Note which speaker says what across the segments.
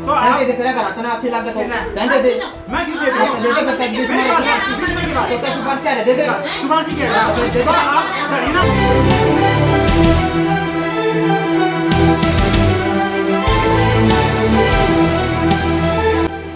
Speaker 1: तो आप
Speaker 2: देख रहा है तना अच्छी लागत है दे दे
Speaker 1: मैं क्यों दे दूं?
Speaker 2: दे दे टैक्स में तो सुपारी चाह दे दे
Speaker 1: सुभाष जी कह रहा है तो आप खड़ी ना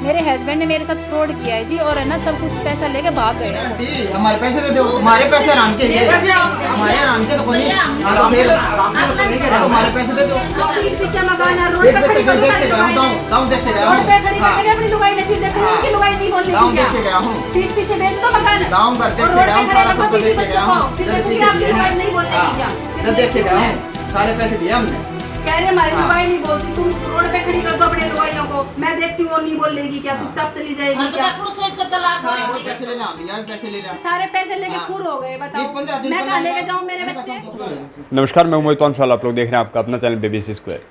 Speaker 3: मेरे हस्बैंड ने मेरे साथ फ्रॉड किया है जी, और है ना सब कुछ पैसा लेके भाग गए हैं।
Speaker 2: आंटी हमारे पैसे दे दो, हमारे पैसे आराम के ये
Speaker 1: पैसे आप-
Speaker 2: हमारे आराम के तो कोई
Speaker 1: आराम
Speaker 2: आराम
Speaker 1: से
Speaker 2: के
Speaker 1: आराम से तो नहीं कह रहा हूं।
Speaker 2: हमारे पैसे दे दो।
Speaker 3: पीठ पीछे मकान है, रोड
Speaker 2: देख
Speaker 3: पे
Speaker 2: के
Speaker 3: खड़ी
Speaker 2: देख के
Speaker 3: करके
Speaker 2: गया हूं, दाऊं देख के गया
Speaker 3: रोड पे खड़ी
Speaker 2: हूं।
Speaker 3: करके अपनी लुगाई ने फिर देखो
Speaker 2: हाँ।
Speaker 3: उनकी लुगाई नहीं बोल
Speaker 2: दाऊं
Speaker 3: रही
Speaker 2: देख के
Speaker 3: क्या?
Speaker 2: गया हूं।
Speaker 3: पीठ पीछे बेच दो मकान
Speaker 2: दाऊं कर देख
Speaker 3: और
Speaker 2: के
Speaker 3: रोड
Speaker 2: गया
Speaker 3: पे
Speaker 2: हूं,
Speaker 3: खड़े
Speaker 2: सारा
Speaker 3: रखो
Speaker 2: सब
Speaker 3: बीवी
Speaker 2: देख के गया
Speaker 3: बच्चों
Speaker 2: हूं।
Speaker 3: को, फिर
Speaker 2: जब
Speaker 3: देखो कि
Speaker 2: पीछे
Speaker 3: आपकी
Speaker 2: दिए
Speaker 3: लुगाई
Speaker 2: हैं।
Speaker 3: नहीं बोल रही क्या?
Speaker 2: हाँ, जब देख के गया हूं, सारे पैसे दिए हमने।
Speaker 3: कह रहे हमारी
Speaker 2: हाँ।
Speaker 3: लुगाई नहीं बोलती, तुम रोड पे खड़ी कर दो अपने लुगाइयों को, मैं देखती हूँ वो नहीं बोलेगी क्या, चुपचाप चली जाएगी क्या?
Speaker 2: कोई पैसे लेना भैया पैसे लेना।
Speaker 3: सारे पैसे लेके
Speaker 2: हाँ।
Speaker 3: फुर हो गए,
Speaker 2: ये
Speaker 3: बताओ
Speaker 2: 15 दिन
Speaker 3: मैं
Speaker 2: पहले
Speaker 3: कहाँ लेके जाऊँ मेरे बच्चे?
Speaker 4: नमस्कार, मैं मोहित पानशाल, आप लोग देख रहे हैं आपका अपना चैनल BBC स्क्वायर।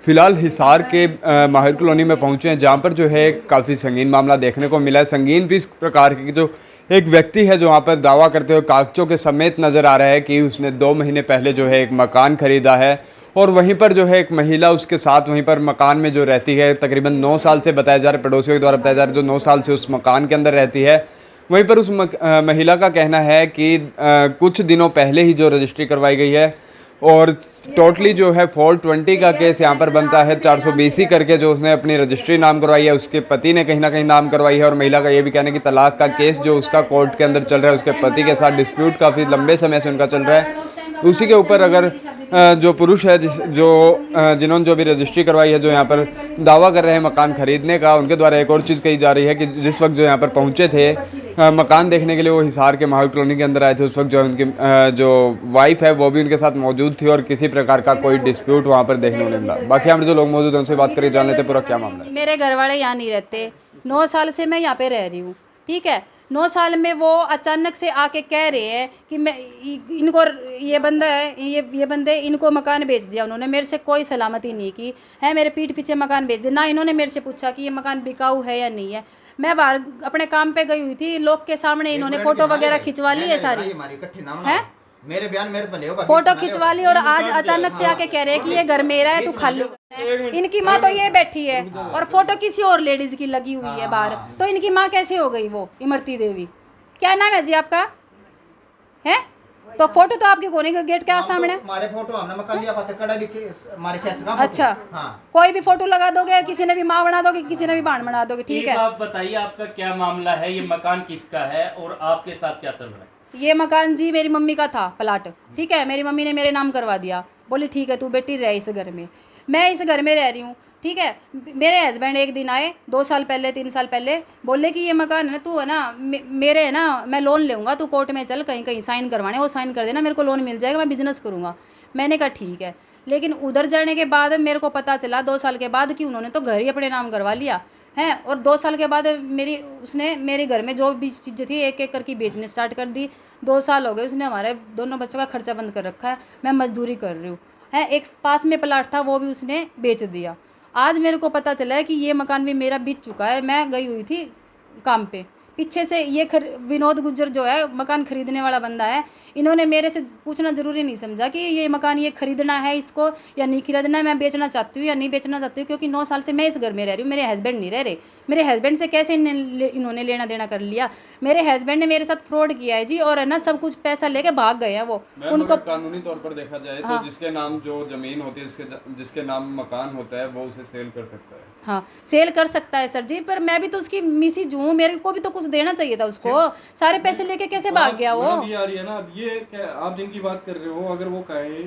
Speaker 4: फिलहाल हिसार के माहिर कॉलोनी में पहुंचे हैं, जहां पर जो है काफ़ी संगीन मामला देखने को मिला है। संगीन भी इस प्रकार की जो एक व्यक्ति है जो वहां पर दावा करते हुए कागजों के समेत नज़र आ रहा है कि उसने 2 महीने पहले जो है एक मकान ख़रीदा है, और वहीं पर जो है एक महिला उसके साथ वहीं पर मकान में जो रहती है, तकरीबन 9 साल से बताया जा रहा है, पड़ोसियों के द्वारा बताया जा रहा है, जो 9 साल से उस मकान के अंदर रहती है। वहीं पर उस महिला का कहना है कि कुछ दिनों पहले ही जो रजिस्ट्री करवाई गई है, और टोटली जो है 420 का केस यहाँ पर बनता है। 420 करके जो उसने अपनी रजिस्ट्री नाम करवाई है, उसके पति ने कहीं ना कहीं नाम करवाई है। और महिला का ये भी कहना है कि तलाक का केस जो उसका कोर्ट के अंदर चल रहा है, उसके पति के साथ डिस्प्यूट काफ़ी लंबे समय से उनका चल रहा है। उसी के ऊपर अगर जो पुरुष है जिन्होंने जो भी रजिस्ट्री करवाई है, जो यहाँ पर दावा कर रहे हैं मकान खरीदने का, उनके द्वारा एक और चीज़ कही जा रही है कि जिस वक्त जो यहाँ पर पहुँचे थे मकान देखने के लिए, वो हिसार के माहिर कॉलोनी के अंदर आए थे, उस वक्त जो उनकी जो वाइफ है वो भी उनके साथ मौजूद थी, और किसी प्रकार का कोई डिस्प्यूट वहाँ पर देखने को नहीं मिला। बाकी हमारे जो लोग मौजूद हैं उनसे बात करिए, जान लेते पूरा क्या मामला है।
Speaker 3: मेरे घर वाले यहाँ नहीं रहते, 9 साल से मैं यहाँ पे रह रही हूँ, ठीक है। 9 साल में वो अचानक से आके कह रहे हैं कि मैं इनको ये बंदा है, ये बंदे इनको मकान बेच दिया उन्होंने, मेरे से कोई सलामती नहीं की है, मेरे पीठ पीछे मकान बेच दिया। ना इन्होंने मेरे से पूछा कि ये मकान बिकाऊ है या नहीं है। मैं बाहर अपने काम पे गई हुई थी, लोग के सामने इन्होंने फोटो वगैरह खिंचवा ली है सारी, है
Speaker 2: मेरे बयान मेरे पे होगा,
Speaker 3: फोटो खिंचवा ली, और आज अचानक से आके कह रहे हैं कि ये घर मेरा है, तू खाली कर है। इनकी माँ तो ये बैठी है और फोटो किसी और लेडीज की लगी हुई है बाहर, तो इनकी माँ कैसे हो गई? वो इमरती देवी, क्या नाम है जी आपका? है तो फोटो तो आपके कोने के गेट के सामने है।
Speaker 2: हमारे फोटो हमने मकान लिया, पाछे कड़ा भी हमारे कैसे का
Speaker 3: अच्छा,
Speaker 2: हां
Speaker 3: कोई भी फोटो लगा दोगे, किसी ने भी माँ बना दोगे, किसी ने भी बाण बना दोगे, ठीक है।
Speaker 5: आप बताइए आपका क्या मामला है, ये मकान किसका है और आपके साथ क्या चल रहा है?
Speaker 3: ये मकान जी मेरी मम्मी का था, प्लाट, ठीक है। मेरी मम्मी ने मेरे नाम करवा दिया, बोली ठीक है तू बेटी रह इस घर में। मैं इस घर में रह रही हूँ, ठीक है। मेरे हस्बैंड एक दिन आए 2 साल पहले 3 साल पहले, बोले कि ये मकान है ना, तू है ना मेरे है ना, मैं लोन लूँगा, तू कोर्ट में चल, कहीं कहीं साइन करवाने, वो साइन कर देना, मेरे को लोन मिल जाएगा, मैं बिज़नेस करूँगा। मैंने कहा ठीक है। लेकिन उधर जाने के बाद मेरे को पता चला 2 साल के बाद कि उन्होंने तो घर ही अपने नाम करवा लिया है, और 2 साल के बाद उसने मेरे घर में जो भी चीज़ें थी एक एक करके बेचने स्टार्ट कर दी। 2 साल हो गए, उसने हमारे दोनों बच्चों का खर्चा बंद कर रखा है, मैं मजदूरी कर रही हूँ, है। एक पास में प्लाट था वो भी उसने बेच दिया। आज मेरे को पता चला है कि ये मकान भी मेरा बीत चुका है। मैं गई हुई थी काम पे, पीछे से ये विनोद गुज्जर जो है मकान खरीदने वाला बंदा है, इन्होंने मेरे से पूछना ज़रूरी नहीं समझा कि ये मकान ये खरीदना है इसको या नहीं खरीदना है, मैं बेचना चाहती हूँ या नहीं बेचना चाहती हूँ, क्योंकि 9 साल से मैं इस घर में रह रही हूँ, मेरे हस्बैंड नहीं रह रहे। मेरे हस्बैंड से कैसे इन्होंने लेना देना कर लिया? मेरे हस्बैंड ने मेरे साथ फ्रॉड किया है जी, और है ना सब कुछ पैसा लेके भाग गए हैं वो। उनको
Speaker 4: कानूनी तौर पर देखा जाए तो जिसके नाम जो जमीन होती है, जिसके नाम मकान होता है, वो उसे सेल कर सकता है।
Speaker 3: हाँ, सेल कर सकता है सर जी, पर मैं भी तो उसकी मिसिज हूँ, मेरे को भी तो कुछ देना चाहिए था उसको। सारे पैसे लेके कैसे भाग गया वो?
Speaker 6: ये आ रही है ना, अब ये क्या आप जिनकी बात कर रहे हो, अगर वो कहे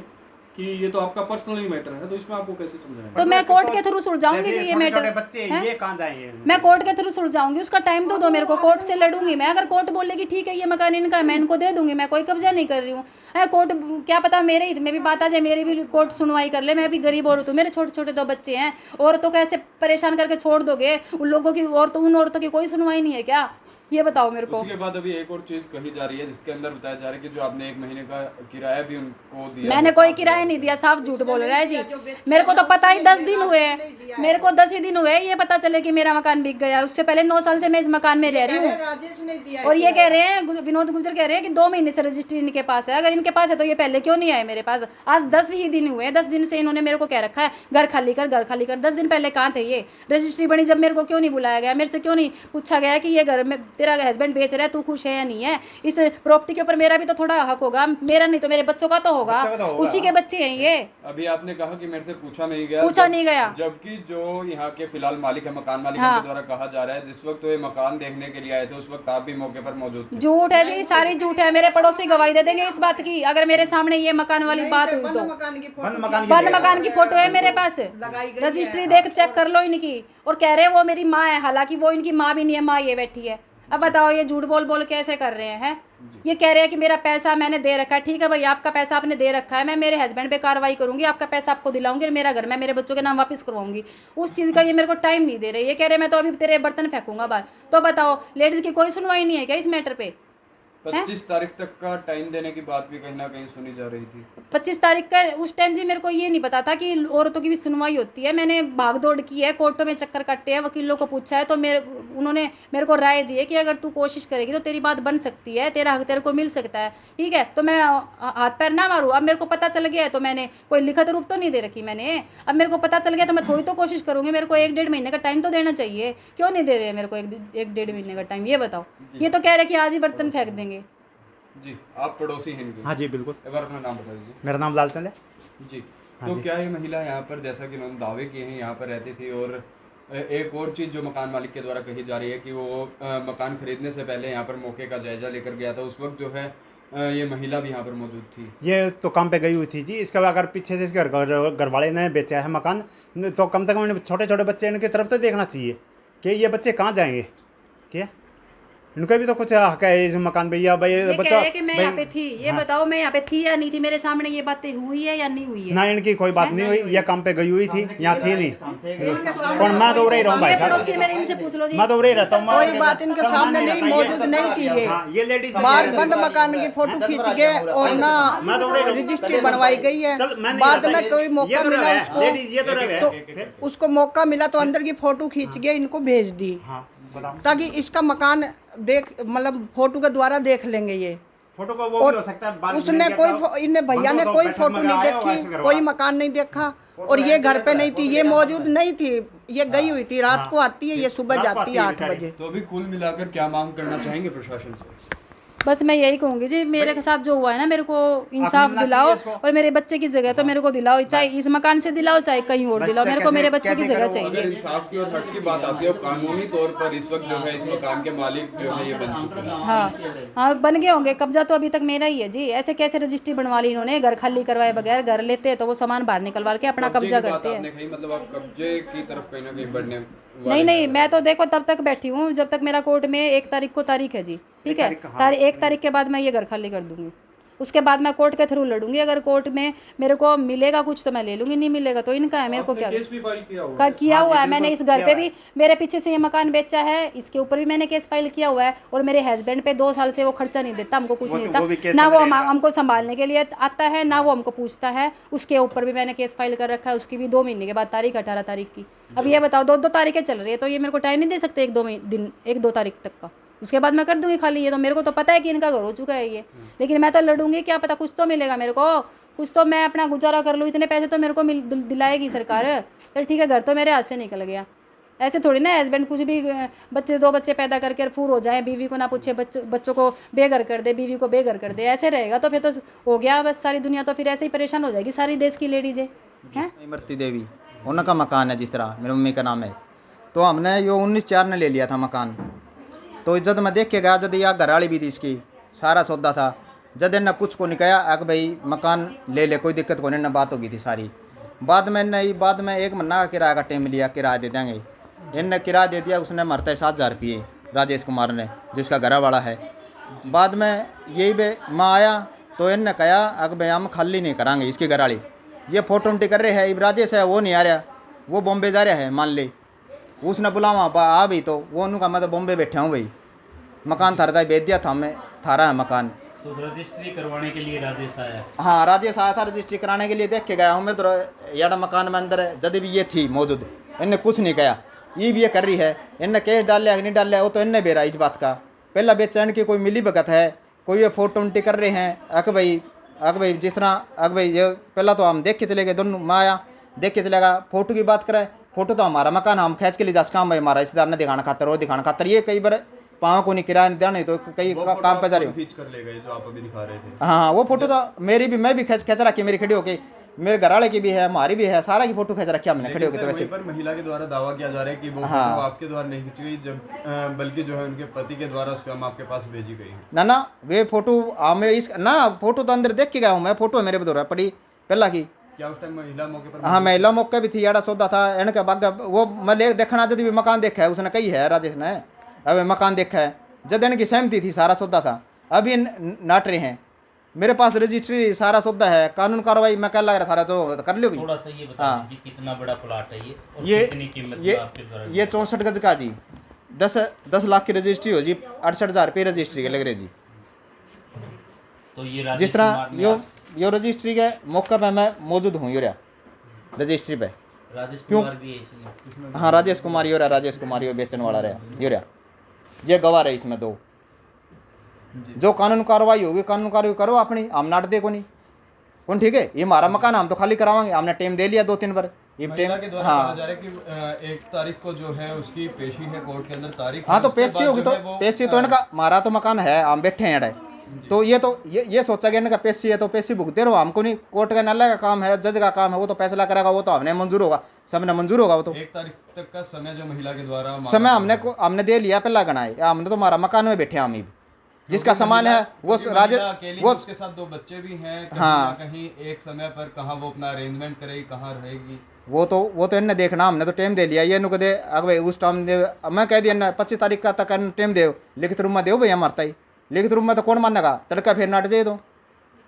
Speaker 6: कि ये तो आपका पर्सनल ही मैटर है, तो इसमें आपको कैसे समझाएं?
Speaker 3: तो मैं कोर्ट के थ्रू सुलझाऊंगी जी ये मैटर।
Speaker 1: बच्चे ये कहां जाएंगे?
Speaker 3: मैं कोर्ट के थ्रू सुलझाऊंगी, उसका टाइम तो दो मेरे को, कोर्ट से लड़ूंगी मैं। अगर कोर्ट बोलेगी ठीक है ये मकान इनका है, मैं इनको दे दूंगी, मैं कोई कब्जा नहीं कर रही हूँ। कोर्ट क्या पता मेरे ही में भी बात आ जाए, मेरी भी कोर्ट सुनवाई कर ले। मैं भी गरीब औरत हूँ, मेरे छोटे छोटे 2 बच्चे हैं, औरतों को ऐसे परेशान करके छोड़ दोगे? उन लोगों की उन औरतों की कोई सुनवाई नहीं है क्या? ये बताओ मेरे को।
Speaker 4: उसके बाद अभी एक और चीज कही जा रही है जिसके अंदर बताया जा रहा है कि जो आपने 1 महीने का किराया भी उनको दिया।
Speaker 3: मैंने कोई किराया नहीं दिया, साफ झूठ बोल रहा है जी। मेरे को तो पता ही 10 दिन हुए हैं, मेरे को 10 ही दिन हुए ये पता चले कि मेरा मकान बिक गया। उससे पहले 9 साल से मैं इस मकान में रह रही हूँ। और ये कह रहे हैं, विनोद गुर्जर कह रहे हैं कि 2 महीने से रजिस्ट्री इनके पास है। अगर इनके पास है तो ये पहले क्यों नहीं आए मेरे पास? आज 10 ही दिन हुए, 10 दिन से इन्होंने मेरे को कह रखा है घर खाली कर, घर खाली कर। 10 दिन पहले कहाँ थे ये? रजिस्ट्री बनी जब मेरे को क्यों नहीं बुलाया गया? मेरे से क्यों नहीं पूछा गया कि ये घर में तेरा हस्बैंड बेच रहा है, तू खुश है या नहीं है? इस प्रॉपर्टी के ऊपर मेरा भी तो थोड़ा हक होगा, मेरा नहीं तो मेरे बच्चों का तो होगा, उसी के बच्चे हैं ये।
Speaker 4: अभी आपने कहा कि मेरे से पूछा नहीं गया, जबकि जो यहाँ के फिलहाल मालिक है, मकान मालिक के द्वारा कहा जा रहा है जिस वक्त तो ये मकान देखने के लिए आए थे उस वक्त आप भी मौके पर मौजूद थे।
Speaker 3: झूठ है जी, सारी झूठ है। मेरे पड़ोसी गवाही दे देंगे इस बात की, अगर मेरे सामने ये मकान वाली बात हुई तो। बंद मकान की फोटो है मेरे पास, रजिस्ट्री देख चेक कर लो इनकी। और कह रहे हैं वो मेरी माँ है, हालांकि वो इनकी माँ भी नहीं है, माँ ये बैठी है। अब बताओ ये झूठ बोल बोल कैसे कर रहे हैं? ये कह रहे हैं कि मेरा पैसा मैंने दे रखा है। ठीक है भाई, आपका पैसा आपने दे रखा है, मैं मेरे हस्बैंड पे कार्रवाई करूंगी, आपका पैसा आपको दिलाऊंगी और मेरा घर मैं मेरे बच्चों के नाम वापस करवाऊंगी। उस चीज़ का ये मेरे को टाइम नहीं दे रहे। ये कह रहे मैं तो अभी तेरे बर्तन फेंकूंगा बाहर। तो बताओ लेडीज़ की कोई सुनवाई नहीं है क्या इस मैटर पे?
Speaker 4: 25 तारीख तक का टाइम देने की बात भी कहीं ना कहीं सुनी जा रही थी।
Speaker 3: 25 तारीख का उस टाइम जी मेरे को ये नहीं पता था कि औरतों की भी सुनवाई होती है। मैंने भाग दौड़ की है, कोर्टों में चक्कर काटे हैं, वकीलों को पूछा है, तो उन्होंने मेरे को राय दी है कि अगर तू कोशिश करेगी तो तेरी बात बन सकती है, तेरा हक तेरे को मिल सकता है। ठीक है, तो मैं हाथ पैर ना मारूँ। अब मेरे को पता चल गया है तो मैंने कोई लिखित रूप तो नहीं दे रखी मैंने। अब मेरे को पता चल गया तो मैं थोड़ी तो कोशिश करूँगी। मेरे को 1-1.5 महीने का टाइम तो देना चाहिए। क्यों नहीं दे रहे मेरे को 1-1.5 महीने का टाइम? ये बताओ। ये तो कह रहे कि आज ही बर्तन फेंक देंगे।
Speaker 4: जी, आप पड़ोसी हैं इनके?
Speaker 1: हाँ जी बिल्कुल।
Speaker 4: एक बार अपना नाम बता दीजिए।
Speaker 1: मेरा नाम लालचंद है
Speaker 4: जी।
Speaker 1: हाँ
Speaker 4: तो
Speaker 1: जी।
Speaker 4: क्या ये महिला यहाँ पर, जैसा कि उन्होंने दावे किए हैं, यहाँ पर रहती थी? और एक और चीज़ जो मकान मालिक के द्वारा कही जा रही है कि वो मकान खरीदने से पहले यहाँ पर मौके का जायजा लेकर गया था, उस वक्त जो है ये महिला भी यहाँ पर मौजूद थी।
Speaker 1: ये तो काम पे गई हुई थी जी। इसके अगर पीछे से इसके घर वाले ने बेचा है मकान तो कम से कम छोटे छोटे बच्चे इनकी तरफ तो देखना चाहिए कि ये बच्चे कहाँ जाएंगे। क्या इनका भी तो कुछ हक है इस मकान पे? या भाई बच्चा
Speaker 3: कि मैं यहाँ पे थी, ये बताओ मैं यहाँ पे थी या नहीं थी? मेरे सामने ये बातें हुई है या नहीं हुई है?
Speaker 1: ना, इनकी कोई बात नहीं हुई। ये काम पे गई हुई थी, यहाँ थी नहीं। और मैं तो उड़े रहूँ भाई साहब,
Speaker 3: मेरे इनसे पूछ लो जी।
Speaker 1: मैं तो उड़े रहता हूँ।
Speaker 7: कोई बात इनके सामने नहीं मौजूद नहीं की है।
Speaker 1: ये लेडीज
Speaker 7: बाहर बंद मकान की फोटो खींच के और ना रजिस्ट्री बनवाई गई है। बाद में कोई मौका मिला उसको, उसको मौका मिला तो अंदर की फोटो खींच के इनको भेज दी ताकि इसका मकान देख, मतलब फोटो के द्वारा देख लेंगे ये
Speaker 1: फोटो को। वो भी हो सकता है
Speaker 7: उसने कोई, इन भैया ने कोई फोटो नहीं देखी, कोई मकान नहीं देखा और ये घर पे नहीं थी, ये मौजूद नहीं थी, ये गई हुई थी। रात को आती है, ये सुबह जाती है 8 बजे।
Speaker 4: तो अभी कुल मिलाकर क्या मांग करना चाहेंगे प्रशासन से?
Speaker 3: बस मैं यही कहूँगी जी, मेरे के साथ जो हुआ है ना, मेरे को इंसाफ दिलाओ और मेरे बच्चे की जगह तो मेरे को दिलाओ, चाहे इस मकान से दिलाओ चाहे कहीं और दिलाओ। मेरे को मेरे बच्चे की जगह चाहिए।
Speaker 4: इंसाफ की और हक की बात आती है, कानूनी तौर पर इस वक्त जो है इस मकान के मालिक जो है ये बन चुके हैं।
Speaker 3: हाँ बन गए होंगे। कब्जा तो अभी तक मेरा ही है जी। ऐसे कैसे रजिस्ट्री बनवा ली इन्होंने? घर खाली करवाए बगैर घर लेते तो वो सामान बाहर निकलवा के अपना कब्जा करते हैं।
Speaker 4: मतलब आप कब्जे की तरफ कहीं ना कहीं बढ़ने?
Speaker 3: नहीं, मैं तो देखो तब तक बैठी हूँ जब तक मेरा कोर्ट में 1 तारीख को तारीख है जी। ठीक है, 1 तारीख के बाद मैं ये घर खाली कर दूंगी। उसके बाद मैं कोर्ट के थ्रू लड़ूंगी। अगर कोर्ट में मेरे को मिलेगा कुछ तो मैं ले लूंगी, नहीं मिलेगा तो इनका है। मेरे को क्या
Speaker 6: केस भी फाइल
Speaker 3: किया हुआ है मैंने। इस घर पे भी मेरे पीछे से ये मकान बेचा है, इसके ऊपर भी मैंने केस फाइल किया हुआ है। और मेरे हस्बैंड पे 2 साल से वो खर्चा नहीं देता, हमको कुछ नहीं देता, ना वो हमको संभालने के लिए आता है, ना वो हमको पूछता है। उसके ऊपर भी मैंने केस फाइल कर रखा है। उसकी भी 2 महीने के बाद तारीख 18 तारीख की। अब ये बताओ 2 तारीखें चल रही है तो ये मेरे को टाइम नहीं दे सकते 1-2 तारीख तक का? उसके बाद मैं कर दूंगी खाली। ये तो मेरे को तो पता है कि इनका घर हो चुका है ये, लेकिन मैं तो लड़ूंगी। क्या पता कुछ तो मिलेगा मेरे को, कुछ तो मैं अपना गुजारा कर लूँ। इतने पैसे तो मेरे को दिलाएगी सरकार। चल ठीक है, घर तो मेरे हाथ से निकल गया। ऐसे थोड़ी ना हस्बैंड कुछ भी 2 बच्चे पैदा करके फूर हो जाए, बीवी को ना पूछे, बच्चों को बेघर कर दे, बीवी को बेघर कर दे, ऐसे रहेगा तो फिर तो हो गया बस सारी दुनिया। तो फिर ऐसे ही परेशान हो जाएगी सारी देश की लेडीज़ हैं।
Speaker 2: इमरती देवी उनका मकान है, जिस तरह मेरी मम्मी का नाम है। तो हमने यो 19/4 ने ले लिया था मकान। तो जब मैं देख के गया, जब यह घरवाली भी थी, इसकी सारा सौदा था, जब इन्हें कुछ को नहीं कहा कि भाई मकान ले ले, कोई दिक्कत को नहीं ना, बात होगी थी सारी। बाद में 1 महीना का किराया का टाइम लिया, किराया दे देंगे। इनने किराया दे दिया, उसने मरता है 7,000 रुपये, राजेश कुमार ने, जो इसका घर वाला है। बाद में यही बे माँ आया तो इनने कहा अगर भाई हम खाली नहीं करांगे इसकी घरवाली। ये फोटो उल्टी कर रहे हैं, अब राजेश है वो नहीं आ रहा, वो बॉम्बे जा रहा है मान ले। उसने बुलावा आ भी तो वो उन्होंने कहा मैं तो बॉम्बे बैठा हूँ भाई, मकान थारा भेज दिया था, हमें थारा है मकान।
Speaker 5: तो रजिस्ट्री करवाने के लिए राजेश आया।
Speaker 2: हाँ राजेश आया था रजिस्ट्री कराने के लिए, देख के गया हूँ मैं तो यार मकान में अंदर है, जब भी ये थी मौजूद इनने कुछ नहीं कहा, ये भी ये कर रही है, इनने केस डाल लिया कि नहीं डाल लिया वो तो इनने बेरा इस बात का। पहला बेचैन की कोई मिली भगत है, कोई ये फोटो उल्टी कर रहे हैं, अक भाई जिस तरह अक भाई ये पहला तो हम देख के चले गए, दोनों माया देख के चलेगा। फोटो की बात करें, फोटो तो हमारा मकान हम खींच के ले जा काम भाई, हमारा रिश्तेदार ने दिखाना खातर वो दिखाना खातर, ये कई बार पाँव को नहीं किराया नहीं देना, तो कई काम पे जा रही हूँ।
Speaker 4: खींच कर ले गए जो आप अभी दिखा रहे थे।
Speaker 2: हाँ वो फोटो तो मेरी भी, मैं भी खींच रखी, मेरी खड़ी होके, मेरे घर वाले की भी है, हमारी भी है, सारा की फोटो खींच रखी हमने खड़ी होके। तो वैसे
Speaker 4: पर महिला के द्वारा दावा किया जा रहा है कि वो फोटो आपके द्वारा नहीं खींची गई, जब बल्कि जो है उनके पति के द्वारा स्वयं आपके पास भेजी गई है।
Speaker 2: ना वे फोटो हमें इस ना फोटो तो अंदर देख के गया हूँ मैं, फोटो मेरे बदौरा पड़ी पहला की।
Speaker 4: क्या उस टाइम महिला मौके पर?
Speaker 2: हाँ महिला मौके भी थी, याड़ा सौदा था इनका बागा, वो मैं ले देखना जब भी मकान देखा है उसने कही है राजेश ने, अब मकान देखा है जब इनकी सहमति थी, सारा सौदा था। अभी नाट रहे हैं, मेरे पास रजिस्ट्री सारा सौदा है, कानून कार्रवाई मैं क्या लग रहा था तो कर लियो भी।
Speaker 5: थोड़ा सा ये बता दीजिए कितना बड़ा प्लाट है ये और
Speaker 2: ये
Speaker 5: कितनी कीमत में आपके द्वारा?
Speaker 2: ये 64 गज का जी, 10 लाख की रजिस्ट्री हो जी, 68,000 रुपये रजिस्ट्री के लग रहे जी।
Speaker 5: तो ये राजेश
Speaker 2: जिस तरह
Speaker 5: कुमार ने
Speaker 2: यो रजिस्ट्री के मौके पे मैं मौजूद हूँ यो रजिस्ट्री पे।
Speaker 5: राजेश कुमार भी है इसमें?
Speaker 2: हाँ राजेश कुमार यो रहा, राजेश कुमार यो बेचने वाला रहा यो रहा, ये गवाह रहे इसमें दो। जो कानून कार्रवाई होगी कानून कार्रवाई करो अपनी, हम नाट दे को नहीं कौन, ठीक है। ये हमारा मकान हम तो खाली करावाएंगे, हमने टाइम दे लिया 2-3 बार ये
Speaker 4: महिला
Speaker 2: टाइम।
Speaker 4: के द्वारा
Speaker 2: हाँ
Speaker 4: कहा जा रहा है कि 1 तारीख को जो है उसकी पेशी है कोर्ट के अंदर, तारीख
Speaker 2: हाँ तो
Speaker 4: उसके
Speaker 2: पेशी
Speaker 4: बाद
Speaker 2: होगी,
Speaker 4: जो
Speaker 2: तो
Speaker 4: है वो,
Speaker 2: पेशी तो इनका हमारा तो मकान है, हम बैठे हैं अड़े, तो ये सोचा गया इनका पेशी है तो पेशी भुगते रहो, हमको नहीं। कोर्ट का नाला का काम है, जज का काम है, वो तो फैसला करेगा, वो तो हमने मंजूर होगा, सबने मंजूर होगा वो तो।
Speaker 4: 1 तारीख तक का समय जो महिला के द्वारा
Speaker 2: समय हमने दे लिया पहला गणाए, हमने तो हमारा मकान में बैठे हम ही, जिसका सामान है वो राजेश, वो
Speaker 4: उसके साथ 2 बच्चे भी हैं, कहीं
Speaker 2: हाँ।
Speaker 4: ना कहीं एक समय पर कहाँ वो अपना अरेंजमेंट करेगी, कहाँ रहेगी,
Speaker 2: वो तो इनने देखना, हमने तो टाइम दे लिया। ये नुक दे अगर उस टाइम दे, मैं कह दिया 25 तारीख का तक टाइम दे, लिखित रूम में दो भैया मरता ही, लिखित रूम में तो कौन मानेगा, तड़का फिर नाट जाए तो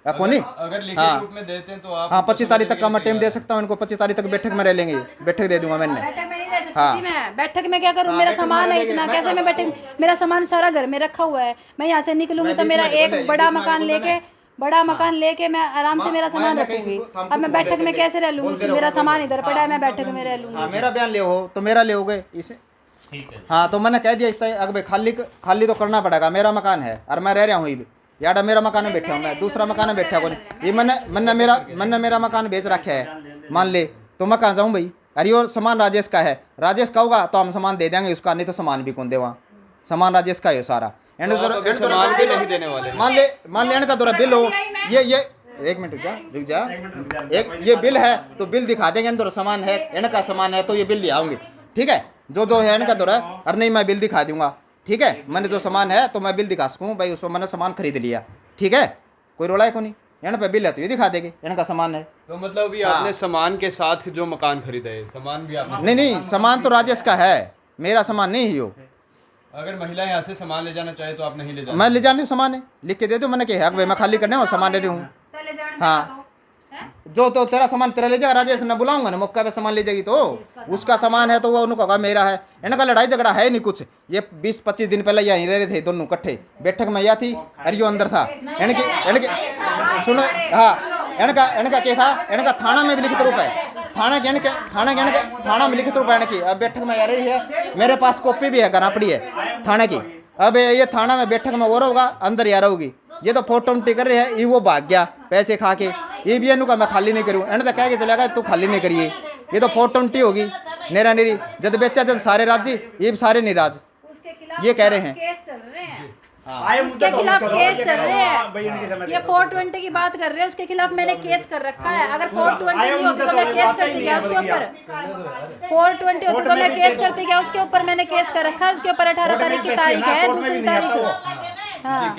Speaker 2: कौन नहीं।
Speaker 4: अगर लिखित
Speaker 2: हाँ।
Speaker 4: रूप में देते हैं तो आप
Speaker 2: हाँ 25 तारीख तक का मैं टाइम दे सकता हूँ इनको, 25 तारीख तक बैठक में रह लेंगे, बैठक दे दूंगा मैंने।
Speaker 3: बैठक में नहीं रह सकती
Speaker 2: हाँ।
Speaker 3: थी मैं, बैठक में क्या करूँ, मेरा सामान है इतना, कैसे मैं बैठक, मेरा सामान सारा घर में रखा हुआ है, मैं यहाँ से निकलूंगी तो मेरा एक बड़ा मकान लेके मैं आराम से मेरा सामान रखूंगी। अब मैं बैठक में कैसे रह लूंगी, मेरा सामान इधर पड़ा है, मैं बैठक में रह लूंगी।
Speaker 2: हाँ मेरा बयान ले हो तो मेरा ले गए इसे।
Speaker 5: ठीक है।
Speaker 2: हाँ तो मैंने कह दिया इस तरह अगर भाई खाली तो करना पड़ेगा, मेरा मकान है और मैं रह रहा हूँ ये भी, याडा मेरा मकान में बैठा हूँ मैं, दूसरा मकान में बैठा कौन, ये मैंने मेरा मकान बेच रखा है, मान ले तो मैं कहाँ जाऊँ भाई। अरे और सामान राजेश का है, राजेश का होगा तो हम सामान दे देंगे उसका, नहीं तो सामान भी कौन दे, वहाँ सामान राजेश का है सारा।
Speaker 4: सामान भी नहीं देने वाले।
Speaker 2: मान ले इनका दौरा बिल हो, ये 1 मिनट रुक जा, एक ये बिल है तो बिल दिखा देंगे, इनका सामान है, इनका सामान है तो ये बिल ले आऊँगी, ठीक है। जो है इनका दौरा, अरे नहीं मैं बिल दिखा दूंगा, ठीक है। मैंने जो सामान है तो मैं बिल दिखा सकूँ भाई, उसमें मैंने सामान खरीद लिया, ठीक है, कोई रोला है को नहीं, यहाँ पे बिल है तो ये दिखा देंगे, इनका सामान है।
Speaker 4: तो मतलब अभी आपने सामान के साथ जो मकान खरीदा है, सामान भी आपने?
Speaker 2: नहीं सामान तो राजेश का है, मेरा सामान नहीं है वो।
Speaker 4: अगर महिला यहाँ से सामान ले जाना चाहे तो आप नहीं ले जाना?
Speaker 2: मैं ले जाने सामान है, लिख के दे दो, मैंने कहा भाई मैं खाली करने और सामान ले रही हूँ। हाँ जो तो तेरा सामान तेरा ले जाएगा, राजेश ने बुलाऊंगा ना मौका पे सामान ले जाएगी तो उसका सामान है तो वो उनको कहा मेरा है। इनका लड़ाई झगड़ा है नहीं कुछ, ये 20-25 दिन पहले यहीं रह रहे थे दोनों इकट्ठे, बैठक में यह थी अरे यो अंदर था। इनके सुनो, हाँ इनका क्या था, इनका थाना में भी लिखित रूप है, थाना में लिखित रूप है इनकी। अब बैठक में आ रही है, मेरे पास कॉपी भी है, घर पड़ी है थाने की। अब ये थाना में बैठक में वो होगा, अंदर यार होगी, ये तो फोटो उल्टी कर रहे हैं, ये वो भाग गया पैसे खा के, ये भी इनका मैं खाली नहीं करूँ, इन्हें तो कह के चलेगा तू खाली नहीं करिए, ये तो फोटो उल्टी होगी नेरा नेरी, जब बेचा जब सारे राज्य ये भी सारे निराज ये कह रहे हैं।
Speaker 3: केस चल रहे हैं, उसके खिलाफ केस चल रहे हैं, ये 420 की बात कर रहे हैं, उसके खिलाफ मैंने केस कर रखा है। अगर 420 नहीं होती तो मैं केस करती क्या उसके ऊपर, 420 होती तो मैं केस करती क्या उसके ऊपर, मैंने केस कर रखा है उसके ऊपर। 18 तारीख की तारीख है, 2 तारीख को। हाँ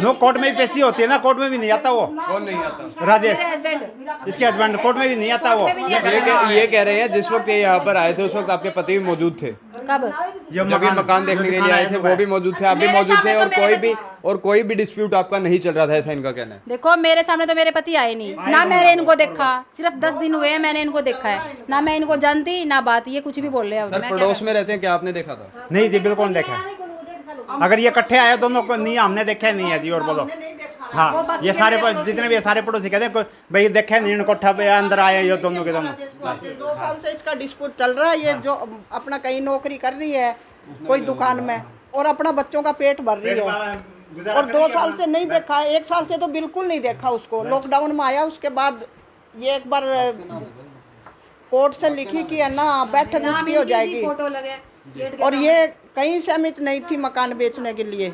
Speaker 1: नो कोर्ट में भी पेशी होती है ना, कोर्ट में भी नहीं आता वो,
Speaker 4: कौन नहीं आता?
Speaker 1: राजेश
Speaker 3: मेरे हस्बैंड,
Speaker 1: इसके हस्बैंड कोर्ट में भी नहीं आता वो।
Speaker 4: ये कह रहे हैं जिस वक्त ये यहाँ पर आए थे उस वक्त आपके पति भी मौजूद थे,
Speaker 3: कब
Speaker 4: जब ये मकान देखने के लिए आए थे वो भी मौजूद थे, आप भी मौजूद थे, और कोई भी डिस्प्यूट आपका नहीं चल रहा था, ऐसा इनका कहना है।
Speaker 3: देखो मेरे सामने तो मेरे पति आए नहीं ना, मैंने इनको देखा, सिर्फ 10 दिन हुए हैं मैंने इनको देखा है, ना मैं इनको जानती ना बात, ये कुछ भी बोल रहे हैं।
Speaker 4: सर पड़ोस में रहते हैं, क्या आपने देखा था?
Speaker 1: नहीं जी बिल्कुल देखा, अगर ये इकट्ठे आए दोनों को नहीं, हमने देखा नहीं है जी। और बोलो हाँ, ये सारे जितने भी सारे पड़ोसी कहते हैं भाई देखे नहीं इनको ठब अंदर आए ये दोनों के दोनों।
Speaker 7: 2 साल से इसका डिस्प्यूट चल रहा है। ये जो अपना कहीं नौकरी कर रही है कोई दुकान में और अपना बच्चों का पेट भर रही है, और 2 साल से नहीं देखा, 1 साल से तो बिल्कुल नहीं देखा उसको। लॉकडाउन में आया, उसके बाद ये एक बार कोर्ट से लिखी कि है ना बैठक उसकी हो जाएगी,
Speaker 3: फोटो लगे
Speaker 7: और ये कहीं सहमत नहीं थी मकान बेचने के लिए।